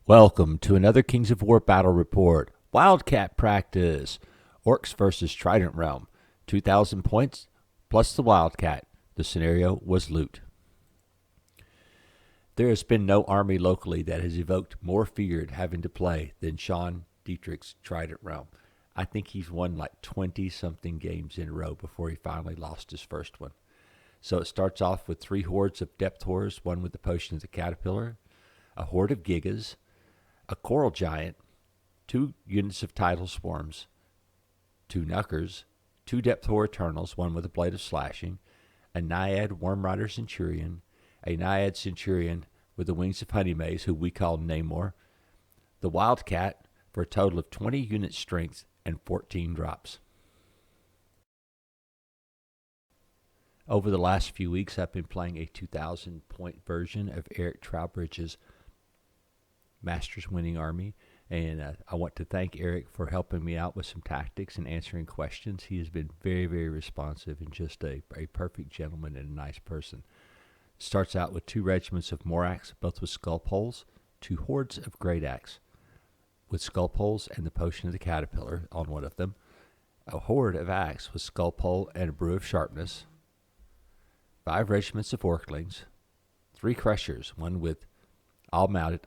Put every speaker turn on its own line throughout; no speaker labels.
Welcome to another Kings of War battle report. Wildcat practice. Orcs versus Trident realm. 2,000 points plus the Wildcat. The scenario was loot. There has been no army locally that has evoked more fear at having to play than Sean Dietrich's Trident realm. I think he's won like 20-something games in a row before he finally lost his first one. So it starts off with 3 hordes of depth horrors, one with the potion of the caterpillar, a horde of gigas, a coral giant, 2 units of tidal swarms, 2 knuckers, 2 depth horror eternals, one with a blade of slashing, a naiad worm rider centurion, a naiad centurion with the wings of honey maze, who we call Namor, the Wildcat, for a total of 20 unit strength and 14 drops. Over the last few weeks, I've been playing a 2,000 point version of Eric Trowbridge's Masters winning army, and I want to thank Eric for helping me out with some tactics and answering questions. He has been very, very responsive and just a perfect gentleman and a nice person. Starts out with 2 regiments of Morax, both with skull poles, 2 hordes of Great Axe with skull poles and the potion of the caterpillar on one of them, a horde of Axe with skull pole and a brew of sharpness, 5 regiments of Orclings, 3 crushers, one with all mounted,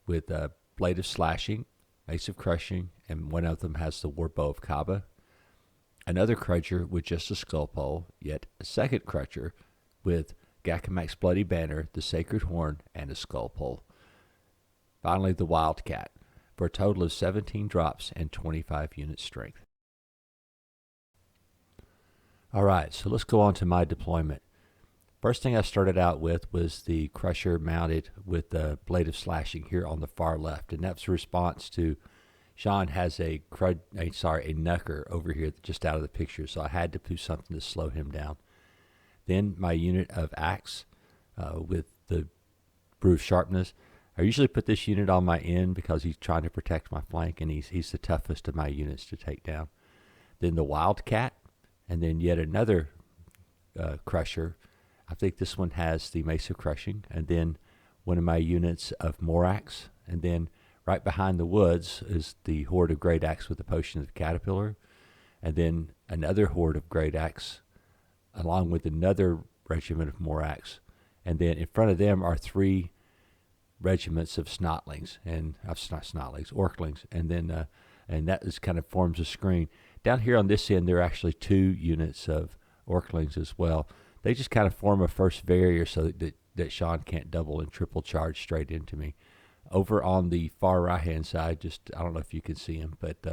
with a blade of slashing, mace of crushing, and one of them has the war bow of Kaba. Another crutcher with just a skull pole, yet a second crutcher with Gakamak's bloody banner, the sacred horn, and a skull pole. Finally, the Wildcat, for a total of 17 drops and 25 unit strength. All right, so let's go on to my deployment. First thing I started out with was the crusher mounted with the blade of slashing here on the far left, and that's a response to Sean has a knucker over here just out of the picture, so I had to do something to slow him down. Then my unit of Axe with the brew of sharpness. I usually put this unit on my end because he's trying to protect my flank, and he's the toughest of my units to take down. Then the Wildcat, and then yet another crusher. I think this one has the Mace of Crushing, and then one of my units of Morax, and then right behind the woods is the horde of Great Axe with the potion of the caterpillar, and then another horde of Great Axe along with another regiment of Morax, and then in front of them are 3 regiments of Snotlings, and Orclings, and then and that is kind of forms a screen. Down here on this end, there are actually 2 units of Orclings as well. They just kind of form a first barrier so that Sean can't double and triple charge straight into me. Over on the far right-hand side, I don't know if you can see him, but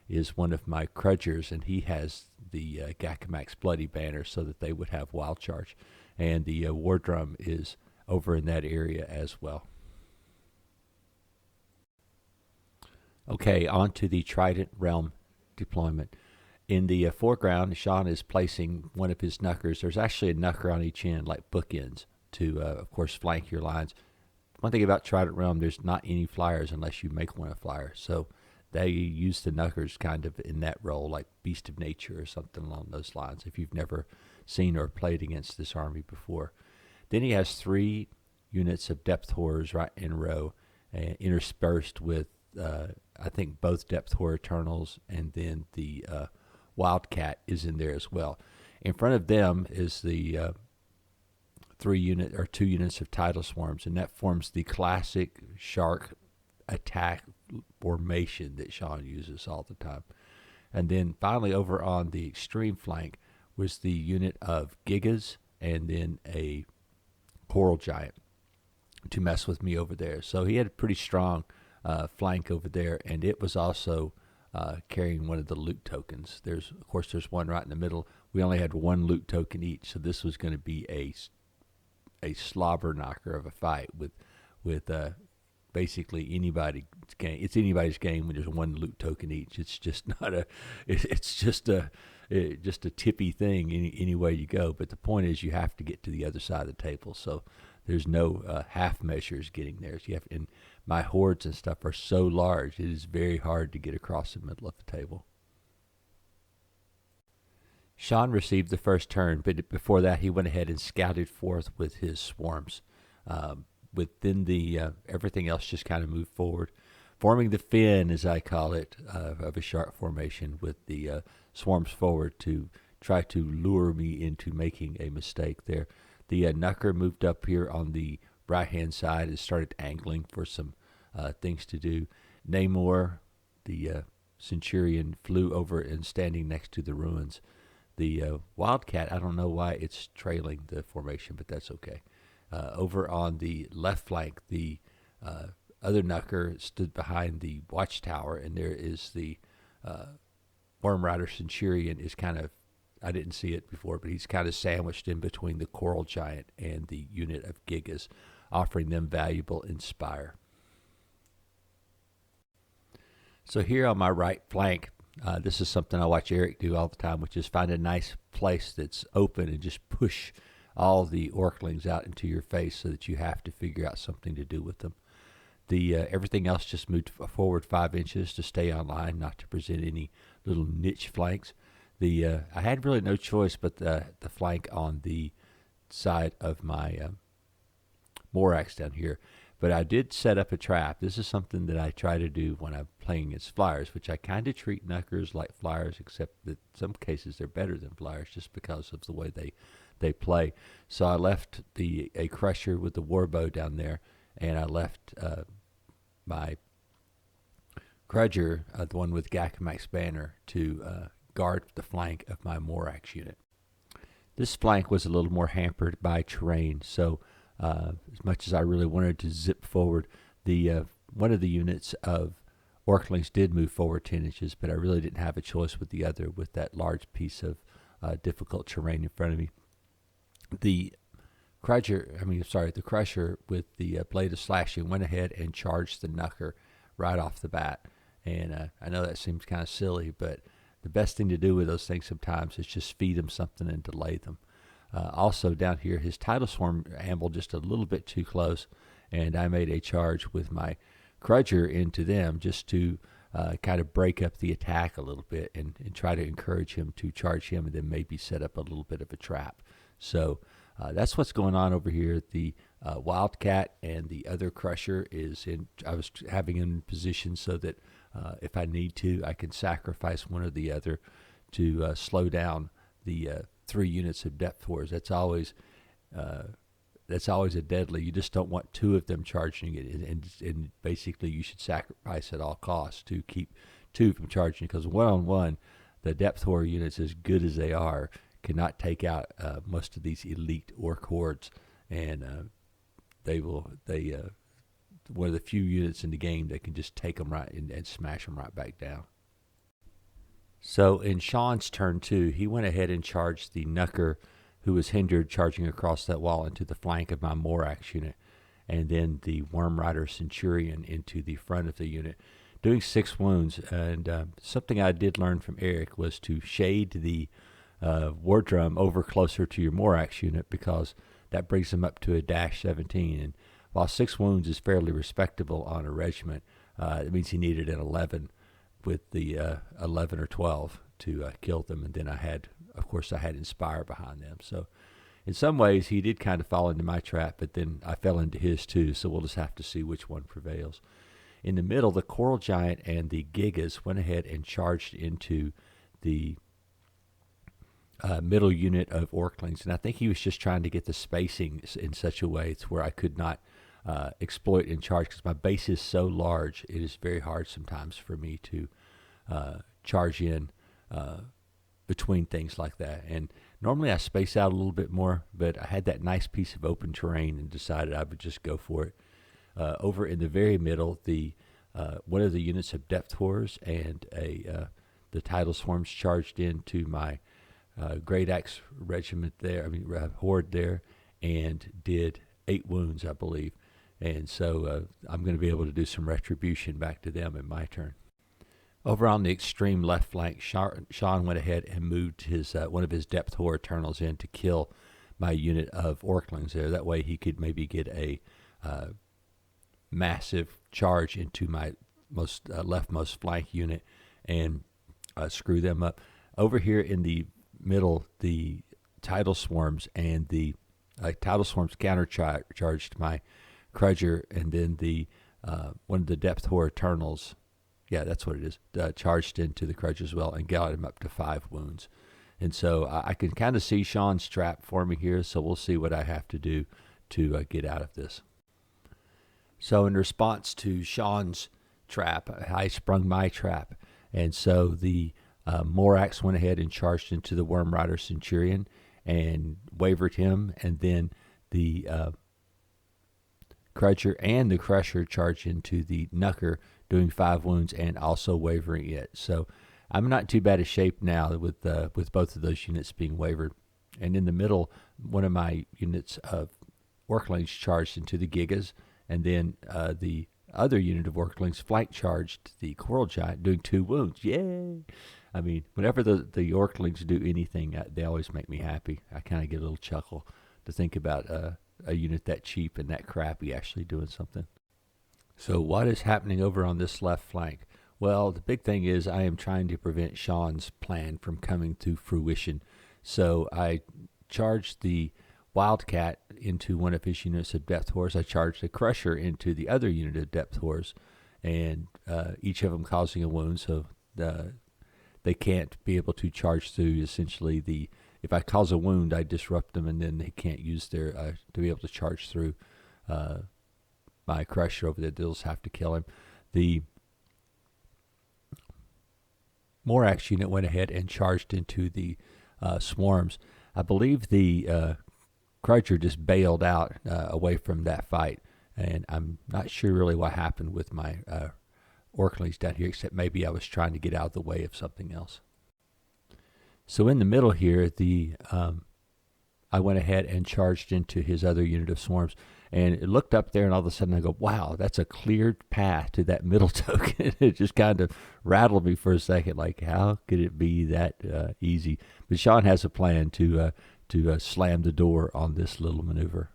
is one of my Crudgers, and he has the Gakamak's bloody banner so that they would have wild charge. And the war drum is over in that area as well. Okay, on to the Trident realm deployment. In the foreground, Sean is placing one of his knuckers. There's actually a knucker on each end, like bookends, to, of course, flank your lines. One thing about Trident Realm, there's not any flyers unless you make one a flyer. So they use the knuckers kind of in that role, like Beast of Nature or something along those lines, if you've never seen or played against this army before. Then he has 3 units of depth horrors right in a row, interspersed with, I think, both depth horror eternals, and then the Wildcat is in there as well. In front of them is the 2 units of tidal swarms, and that forms the classic shark attack formation that Sean uses all the time. And then finally, over on the extreme flank was the unit of Gigas and then a coral giant to mess with me over there. So he had a pretty strong flank over there, and it was also carrying one of the loot tokens. There's one right in the middle. We only had 1 loot token each, so this was going to be a slobber knocker of a fight with basically anybody's game. It's anybody's game when there's 1 loot token each. It's just not it's just a tippy thing any way you go. But the point is, you have to get to the other side of the table. So there's no half measures getting there. So and my hordes and stuff are so large, it is very hard to get across the middle of the table. Sean received the first turn, but before that he went ahead and scouted forth with his swarms. within the everything else just kind of moved forward, forming the fin, as I call it, of a shark formation with the swarms forward to try to lure me into making a mistake there. The Knucker moved up here on the right-hand side and started angling for some things to do. Namor, the Centurion, flew over and standing next to the ruins. The Wildcat, I don't know why it's trailing the formation, but that's okay. Over on the left flank, the other Knucker stood behind the watchtower, and there is the Worm Rider Centurion is kind of, I didn't see it before, but he's kind of sandwiched in between the Coral Giant and the unit of Gigas, offering them valuable Inspire. So here on my right flank, this is something I watch Eric do all the time, which is find a nice place that's open and just push all the Orclings out into your face so that you have to figure out something to do with them. The everything else just moved forward 5 inches to stay online, not to present any little niche flanks. I had really no choice but the flank on the side of my Morax down here. But I did set up a trap. This is something that I try to do when I'm playing against Flyers, which I kind of treat Knuckers like Flyers, except that in some cases they're better than Flyers just because of the way they play. So I left a Crusher with the Warbow down there, and I left my Grudger, the one with Gakamax Banner, to guard the flank of my Morax unit. This flank was a little more hampered by terrain, so as much as I really wanted to zip forward, one of the units of Orclings did move forward 10 inches, but I really didn't have a choice with the other, with that large piece of difficult terrain in front of me. The Crusher with the Blade of Slashing went ahead and charged the Knucker right off the bat. And I know that seems kind of silly, but the best thing to do with those things sometimes is just feed them something and delay them. Also down here, his Tidal Swarm ambled just a little bit too close, and I made a charge with my Crudger into them just to kind of break up the attack a little bit and try to encourage him to charge him and then maybe set up a little bit of a trap. So that's what's going on over here. The Wildcat and the other Crusher I was having in position so that if I need to, I can sacrifice one or the other to slow down the 3 units of depth wars. That's always a deadly. You just don't want 2 of them charging it, and basically you should sacrifice at all costs to keep 2 from charging, because one-on-one, the depth war units, as good as they are, cannot take out most of these elite Orc hordes, and one of the few units in the game that can just take them right and smash them right back down. So in Sean's turn 2, he went ahead and charged the Knucker, who was hindered charging across that wall into the flank of my Morax unit, and then the Worm Rider Centurion into the front of the unit, doing 6 wounds. And something I did learn from Eric was to shade the War Drum over closer to your Morax unit, because that brings them up to a -17. And while 6 wounds is fairly respectable on a regiment, it means he needed an 11 with the 11 or 12 to kill them. And then I had Inspire behind them. So in some ways he did kind of fall into my trap, but then I fell into his too. So we'll just have to see which one prevails. In the middle, the Coral Giant and the Gigas went ahead and charged into the middle unit of Orclings. And I think he was just trying to get the spacing in such a way to where I could not exploit and charge, because my base is so large. It is very hard sometimes for me to charge in between things like that. And normally I space out a little bit more, but I had that nice piece of open terrain and decided I would just go for it. Over in the very middle, one of the units of Depth Horrors and the Tidal Swarms charged into my Great Axe regiment there, horde there, and did 8 wounds, I believe. And so I'm going to be able to do some retribution back to them in my turn. Over on the extreme left flank, Sean went ahead and moved one of his Depth Horror Eternals in to kill my unit of Orclings there. That way he could maybe get a massive charge into my leftmost flank unit and screw them up. Over here in the middle, the Tidal Swarms and the Tidal Swarms countercharged my Crudger, and then the one of the Depth Horror Eternals. Yeah, that's what it is. Charged into the Crudger as well and got him up to 5 wounds. And so I can kind of see Sean's trap for me here, so we'll see what I have to do to get out of this. So in response to Sean's trap, I sprung my trap. And so the Morax went ahead and charged into the Worm Rider Centurion and wavered him, and then the Crutcher and the Crusher charged into the Knucker, doing 5 wounds and also wavering it. So I'm not too bad a shape now with both of those units being wavered. And in the middle, one of my units of Orklings charged into the Gigas, and then the other unit of Orklings flank charged the Coral Giant, doing 2 wounds. Yay! I mean, whenever the Orklings do anything, they always make me happy. I kind of get a little chuckle to think about a unit that cheap and that crappy actually doing something. So what is happening over on this left flank? Well, the big thing is I am trying to prevent Sean's plan from coming to fruition. So I charged the Wildcat into one of his units of Depth Horrors. I charged the Crusher into the other unit of Depth Horrors, and each of them causing a wound, so they can't be able to charge through. Essentially, if I cause a wound, I disrupt them, and then they can't use their to be able to charge through my Crusher over there. They'll just have to kill him. The Morax unit went ahead and charged into the swarms. I believe the Crutcher just bailed out away from that fight, and I'm not sure really what happened with my Orklings down here, except maybe I was trying to get out of the way of something else. So in the middle here, I went ahead and charged into his other unit of swarms, and it looked up there, and all of a sudden I go, wow, that's a cleared path to that middle token. It just kind of rattled me for a second, like, how could it be that easy? But Sean has a plan to slam the door on this little maneuver.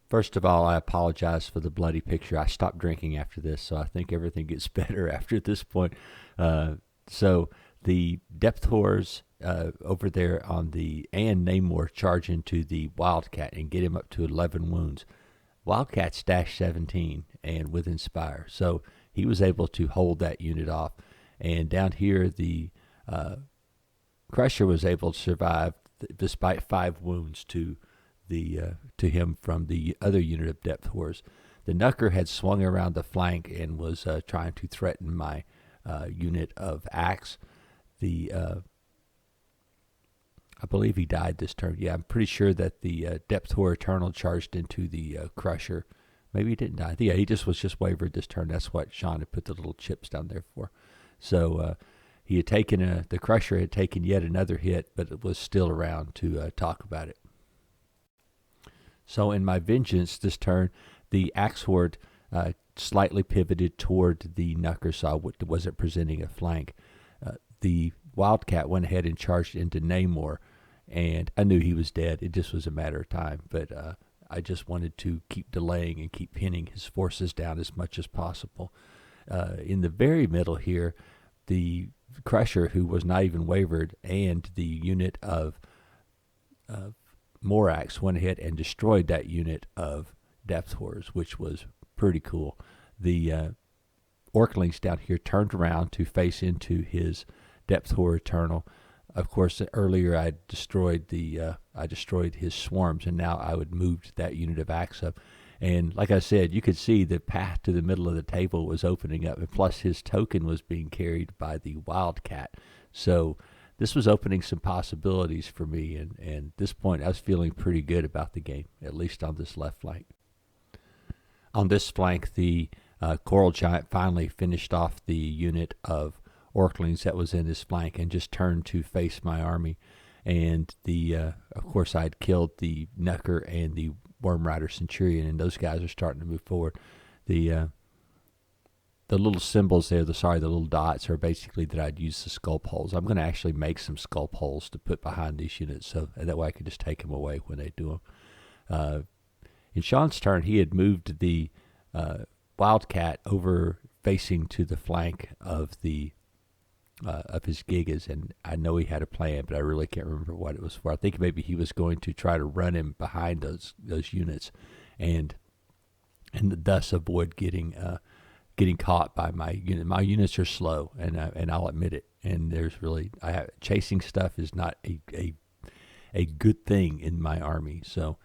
First of all, I apologize for the bloody picture. I stopped drinking after this, so I think everything gets better after this point. So the Depth Horrors over there on the Namor charge into the Wildcat and get him up to 11 wounds. Wildcat's dash 17 and with Inspire, so he was able to hold that unit off. And down here, the Crusher was able to survive despite 5 wounds to him from the other unit of Depth Horrors. The Knucker had swung around the flank and was trying to threaten my unit of Axe. I believe he died this turn. Yeah, I'm pretty sure that the Depth Horror Eternal charged into the Crusher. Maybe he didn't die. Yeah, he was just wavered this turn. That's what Sean had put the little chips down there for. So he had taken the Crusher had taken yet another hit, but it was still around to talk about it. So in my vengeance this turn, the Axe Horde slightly pivoted toward the Knucker, so I wasn't presenting a flank. The Wildcat went ahead and charged into Namor, and I knew he was dead. It just was a matter of time, but I just wanted to keep delaying and keep pinning his forces down as much as possible. In the very middle here, the Crusher, who was not even wavered, and the unit of Morax went ahead and destroyed that unit of Depth Horrors, which was pretty cool. The Orklings down here turned around to face into his Depth Horror Eternal. Of course, earlier I destroyed his swarms, and now I would move that unit of Axe up. And like I said, you could see the path to the middle of the table was opening up, and plus his token was being carried by the Wildcat. So this was opening some possibilities for me, and at this point I was feeling pretty good about the game, at least on this left flank. On this flank, the Coral Giant finally finished off the unit of Orklings that was in his flank and just turned to face my army. And of course, I had killed the Knucker and the Worm Rider Centurion, and those guys are starting to move forward. The little symbols there, the little dots, are basically that I'd use the sculpt holes. I'm going to actually make some sculpt holes to put behind these units, so that way I can just take them away when they do them. In Sean's turn, he had moved the Wildcat over facing to the flank of his Gigas, and I know he had a plan, but I really can't remember what it was for. I think maybe he was going to try to run him behind those units, and thus avoid getting caught by my unit. My units are slow, and I'll admit it. And there's really chasing stuff is not a good thing in my army. So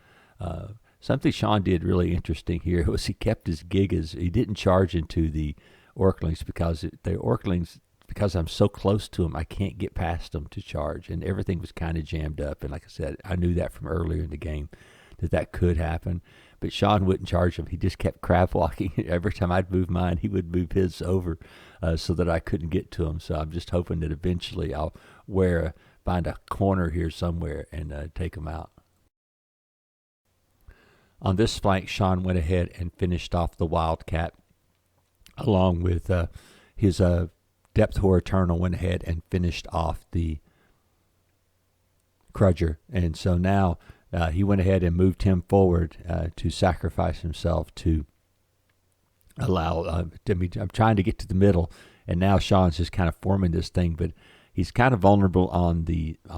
something Sean did really interesting here was he kept his gigas. He didn't charge into the Orclings because I'm so close to them, I can't get past them to charge, and everything was kind of jammed up. And like I said, I knew that from earlier in the game that could happen. But Sean wouldn't charge him. He just kept crab walking. Every time I'd move mine, he would move his over so that I couldn't get to him. So I'm just hoping that eventually I'll find a corner here somewhere and take him out. On this flank, Sean went ahead and finished off the Wildcat, along with his Depth Horror Eternal went ahead and finished off the Crudger. And so now he went ahead and moved him forward to sacrifice himself to allow, I'm trying to get to the middle, and now Sean's just kind of forming this thing, but he's kind of vulnerable on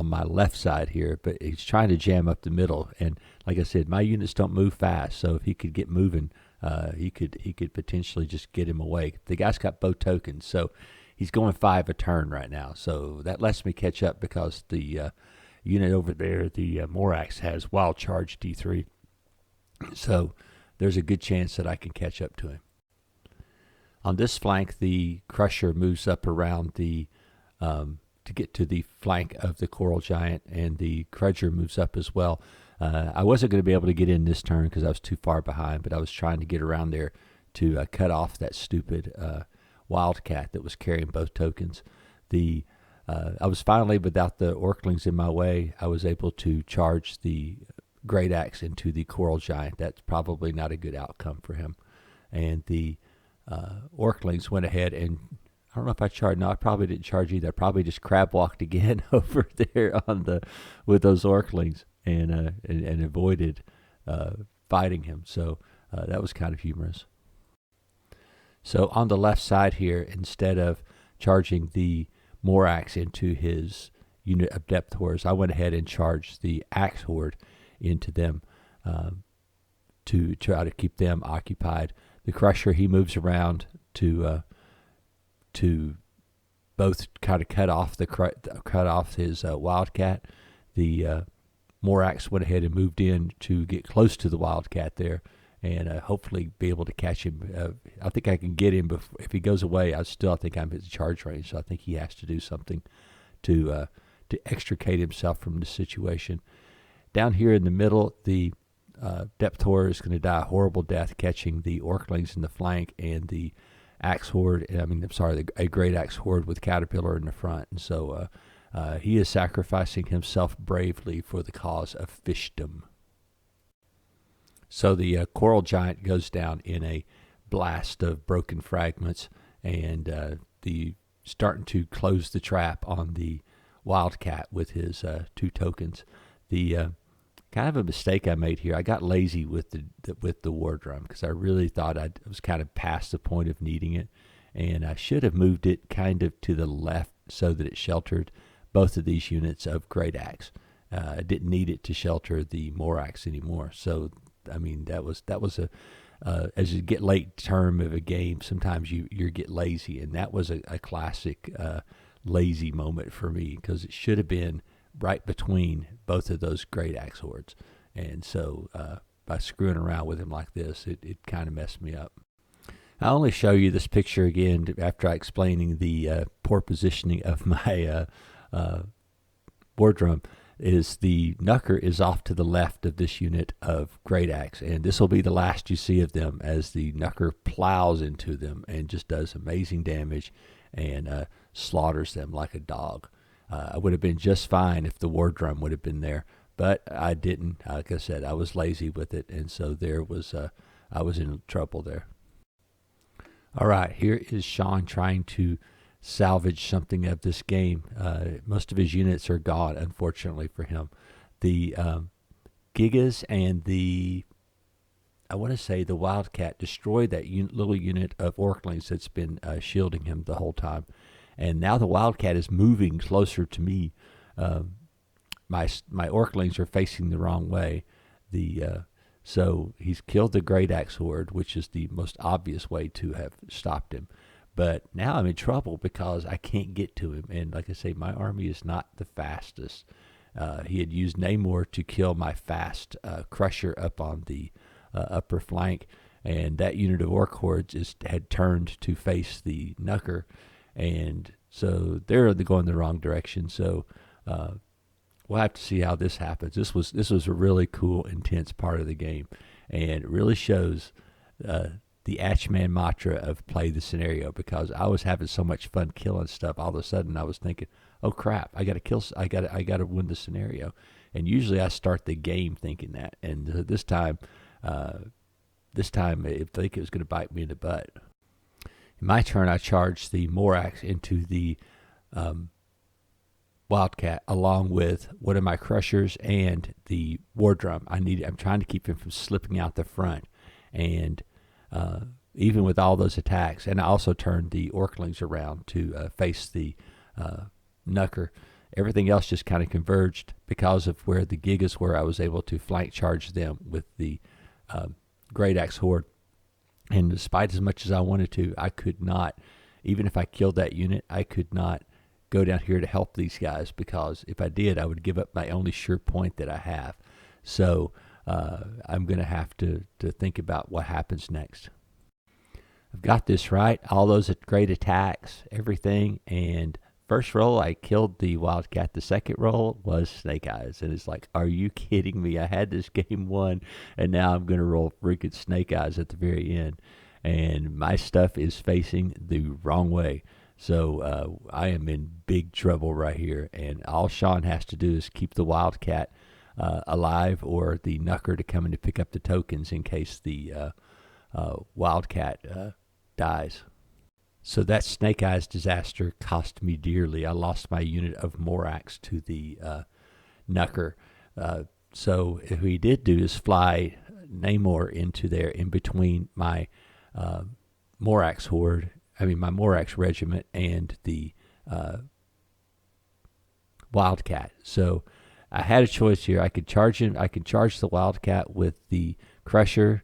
my left side here, but he's trying to jam up the middle. And like I said, my units don't move fast, so if he could get moving, he could potentially just get him away. The guy's got bow tokens, so he's going 5 a turn right now. So that lets me catch up because the unit over there, the Morax, has Wild Charge D3. So there's a good chance that I can catch up to him. On this flank, the Crusher moves up around the to get to the flank of the Coral Giant, and the Crudger moves up as well. I wasn't going to be able to get in this turn because I was too far behind, but I was trying to get around there to cut off that stupid Wildcat that was carrying both tokens. I was finally, without the Orclings in my way, I was able to charge the Great Axe into the Coral Giant. That's probably not a good outcome for him. And the Orclings went ahead and, I don't know if I charged. No, I probably didn't charge either. I probably just crab walked again over there with those Orclings and avoided fighting him. So that was kind of humorous. So on the left side here, instead of charging the Morax into his unit of Depth Horrors, I went ahead and charged the Axe Horde into them to try to keep them occupied. The Crusher, he moves around to both kind of cut off his Wildcat. The Morax went ahead and moved in to get close to the Wildcat there, and hopefully be able to catch him. I think I can get him, but if he goes away, I think I'm at the charge range, so I think he has to do something to extricate himself from the situation. Down here in the middle, the Depth Horror is going to die a horrible death catching the Orclings in the flank, and the Axe Horde, a Great Axe Horde with Caterpillar in the front. And so he is sacrificing himself bravely for the cause of fishdom. So the Coral Giant goes down in a blast of broken fragments, and starting to close the trap on the Wildcat with his 2 tokens. The kind of a mistake I made here, I got lazy with the War Drum because I really thought I was kind of past the point of needing it, and I should have moved it kind of to the left so that it sheltered both of these units of Great Axe. I didn't need it to shelter the Morax anymore. So I mean, that was as you get late term of a game, sometimes you get lazy, and that was a classic lazy moment for me because it should have been right between both of those Great Axe Hordes. And so by screwing around with him like this, it kind of messed me up. I only show you this picture again after explaining the poor positioning of my War Drum. Is the Knucker is off to the left of this unit of Great Axe, and this will be the last you see of them as the Knucker plows into them and just does amazing damage and slaughters them like a dog. I would have been just fine if the War Drum would have been there, but I didn't. Like I said, I was lazy with it, and so I was in trouble there. All right, here is Sean trying to salvage something of this game. Most of his units are gone, unfortunately for him. The Gigas and the Wildcat destroyed that little unit of Orclings that's been shielding him the whole time. And now the Wildcat is moving closer to me. My Orclings are facing the wrong way. So he's killed the Great Axe Horde, which is the most obvious way to have stopped him. But now I'm in trouble because I can't get to him. And like I say, my army is not the fastest. He had used Namor to kill my fast Crusher up on the upper flank. And that unit of Orc hordes had turned to face the Knucker. And so they're going the wrong direction. So we'll have to see how this happens. This was a really cool, intense part of the game. And it really shows the Atchman mantra of play the scenario, because I was having so much fun killing stuff. All of a sudden I was thinking, oh crap, I got to win the scenario. And usually I start the game thinking that. And this time I think it was going to bite me in the butt. In my turn, I charged the Morax into the Wildcat along with one of my Crushers and the War Drum. I'm trying to keep him from slipping out the front. And even with all those attacks, and I also turned the Orklings around to face the Knucker. Everything else just kind of converged because of where the Gigas were. I was able to flank charge them with the Great Axe Horde. And despite as much as I wanted to, I could not, even if I killed that unit, I could not go down here to help these guys, because if I did, I would give up my only sure point that I have. So I'm going to have to think about what happens next. I've got this right, all those great attacks, everything, and first roll I killed the Wildcat. The second roll was Snake Eyes, and it's like, are you kidding me? I had this game won, and now I'm going to roll freaking Snake Eyes at the very end, and my stuff is facing the wrong way. So I am in big trouble right here, and all Sean has to do is keep the Wildcat alive, or the Knucker to come in to pick up the tokens in case the Wildcat dies. So that Snake Eyes disaster cost me dearly. I lost my unit of Morax to the Knucker. So what we did do is fly Namor into there in between my Morax horde. My Morax regiment and the Wildcat. So I had a choice here. I could charge him. I could charge the Wildcat with the Crusher.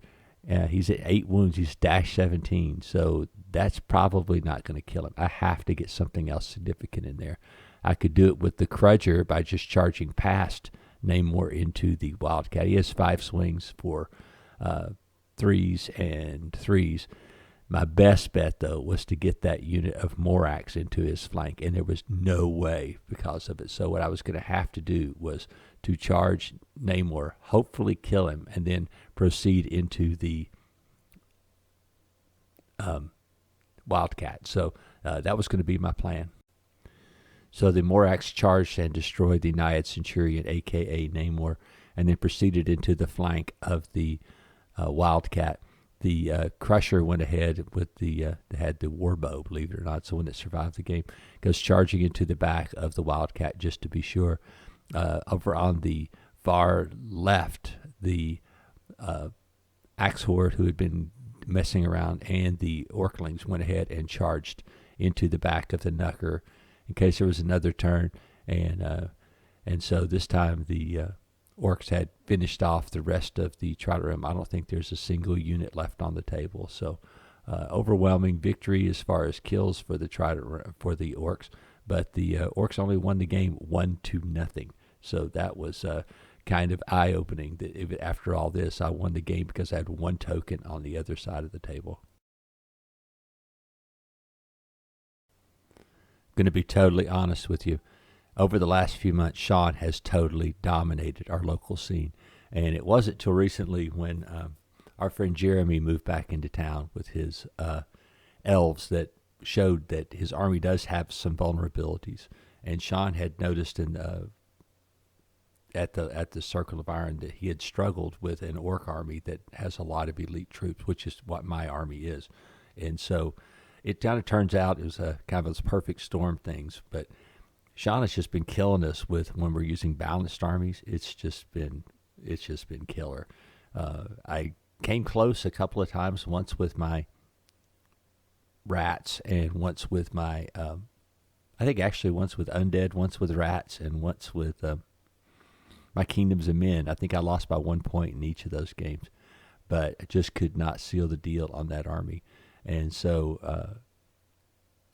He's at 8 wounds. He's -17. So that's probably not going to kill him. I have to get something else significant in there. I could do it with the Crudger by just charging past Namor into the Wildcat. He has 5 swings for 3s and 3s. My best bet, though, was to get that unit of Morax into his flank, and there was no way because of it. So what I was going to have to do was to charge Namor, hopefully kill him, and then proceed into the Wildcat. So that was going to be my plan. So the Morax charged and destroyed the Naiad Centurion, a.k.a. Namor, and then proceeded into the flank of the Wildcat. The Crusher went ahead with they had the Warbow, believe it or not, so when it survived the game, goes charging into the back of the Wildcat just to be sure. Over on the far left, the Axe Horde, who had been messing around, and the Orklings went ahead and charged into the back of the Knucker in case there was another turn. And so this time the Orcs had finished off the rest of the Trident. I don't think there's a single unit left on the table. So overwhelming victory as far as kills for the Trident for the Orcs. But the Orcs only won the game 1-0. So that was kind of eye-opening. That after all this, I won the game because I had 1 token on the other side of the table. Going to be totally honest with you. Over the last few months, Sean has totally dominated our local scene. And it wasn't till recently when our friend Jeremy moved back into town with his elves that showed that his army does have some vulnerabilities. And Sean had noticed at the Circle of Iron that he had struggled with an Orc army that has a lot of elite troops, which is what my army is. And so it kind of turns out it was a kind of a perfect storm things, but Sean has just been killing us with when we're using balanced armies. It's just been killer. I came close a couple of times, once with my rats and once with my I think actually once with undead, once with rats, and once with my kingdoms of men. I think I lost by 1 point in each of those games, but I just could not seal the deal on that army. And so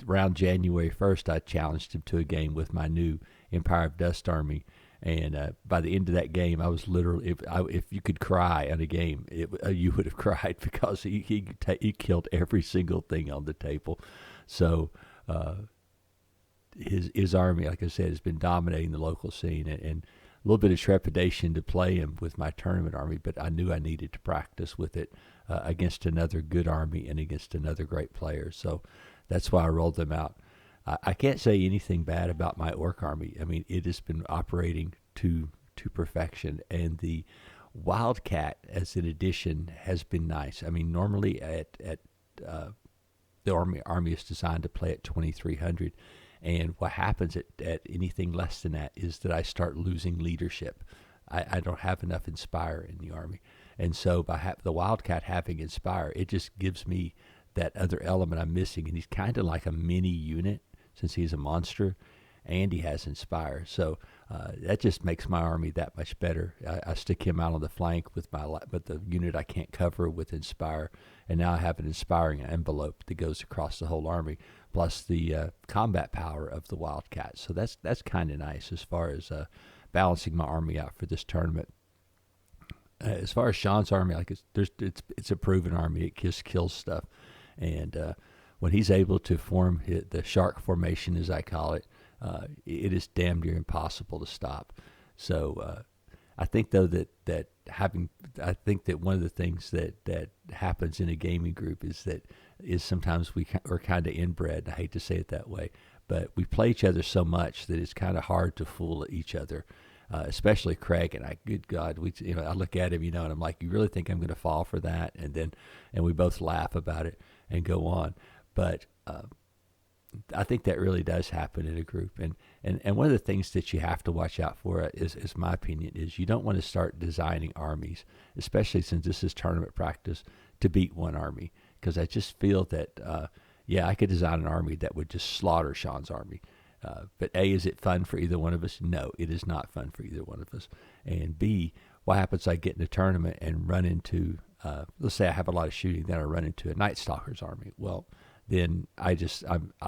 around January 1st, I challenged him to a game with my new Empire of Dust army. And by the end of that game, I was literally, if you could cry on a game, you would have cried, because he killed every single thing on the table. So his army, like I said, has been dominating the local scene, and a little bit of trepidation to play him with my tournament army, but I knew I needed to practice with it against another good army and against another great player. So that's why I rolled them out. I can't say anything bad about my Orc army. I mean, it has been operating to perfection, and the Wildcat as an addition has been nice. I mean, normally at the army is designed to play at 2,300, and what happens at anything less than that is that I start losing leadership. I don't have enough Inspire in the army, and so by the Wildcat having Inspire, it just gives me that other element I'm missing, and he's kind of like a mini unit since he's a monster, and he has Inspire. So that just makes my army that much better. I stick him out on the flank with the unit I can't cover with Inspire, and now I have an inspiring envelope that goes across the whole army, plus the combat power of the Wildcat. So that's kind of nice as far as balancing my army out for this tournament. As far as Sean's army, like it's a proven army. It just kills stuff, and when he's able to form the shark formation, as I call it, it is damn near impossible to stop. So I think though that one of the things that happens in a gaming group is sometimes we're kind of inbred. I hate to say it that way, but we play each other so much that it's kind of hard to fool each other. Especially Craig and I. Good God, I look at him, and I'm like, you really think I'm going to fall for that? And we both laugh about it and go on. But I think that really does happen in a group. And one of the things that you have to watch out for is my opinion, is you don't want to start designing armies, especially since this is tournament practice, to beat one army. Because I just feel that, I could design an army that would just slaughter Sean's army. But A, is it fun for either one of us? No, it is not fun for either one of us. And B, what happens I get in a tournament and run into, let's say I have a lot of shooting, then I run into a Night Stalker's army. Well, then I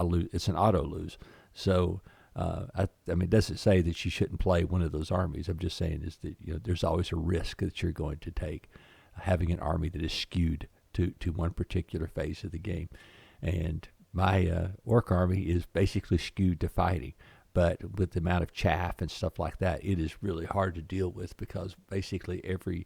lose. It's an auto lose. So, I mean, it doesn't say that you shouldn't play one of those armies. I'm just saying is that, there's always a risk that you're going to take having an army that is skewed to one particular phase of the game. And my Orc army is basically skewed to fighting, but with the amount of chaff and stuff like that, it is really hard to deal with, because basically every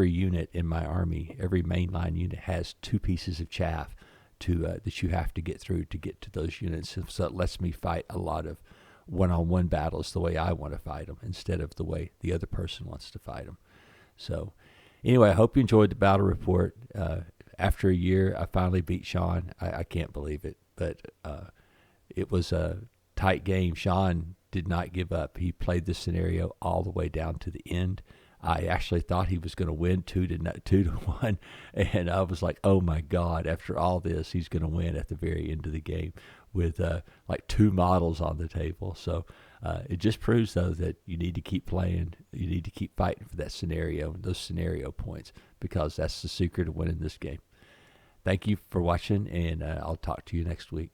unit in my army, every mainline unit, has two pieces of chaff that you have to get through to get to those units. So it lets me fight a lot of one-on-one battles the way I want to fight them, instead of the way the other person wants to fight them. So anyway, I hope you enjoyed the battle report. After a year, I finally beat Sean. I can't believe it, but it was a tight game. Sean did not give up. He played the scenario all the way down to the end. I actually thought he was going to win 2-1, and I was like, oh my God, after all this, he's going to win at the very end of the game with like two models on the table. So it just proves, though, that you need to keep playing. You need to keep fighting for that scenario, those scenario points, because that's the secret of winning this game. Thank you for watching, and I'll talk to you next week.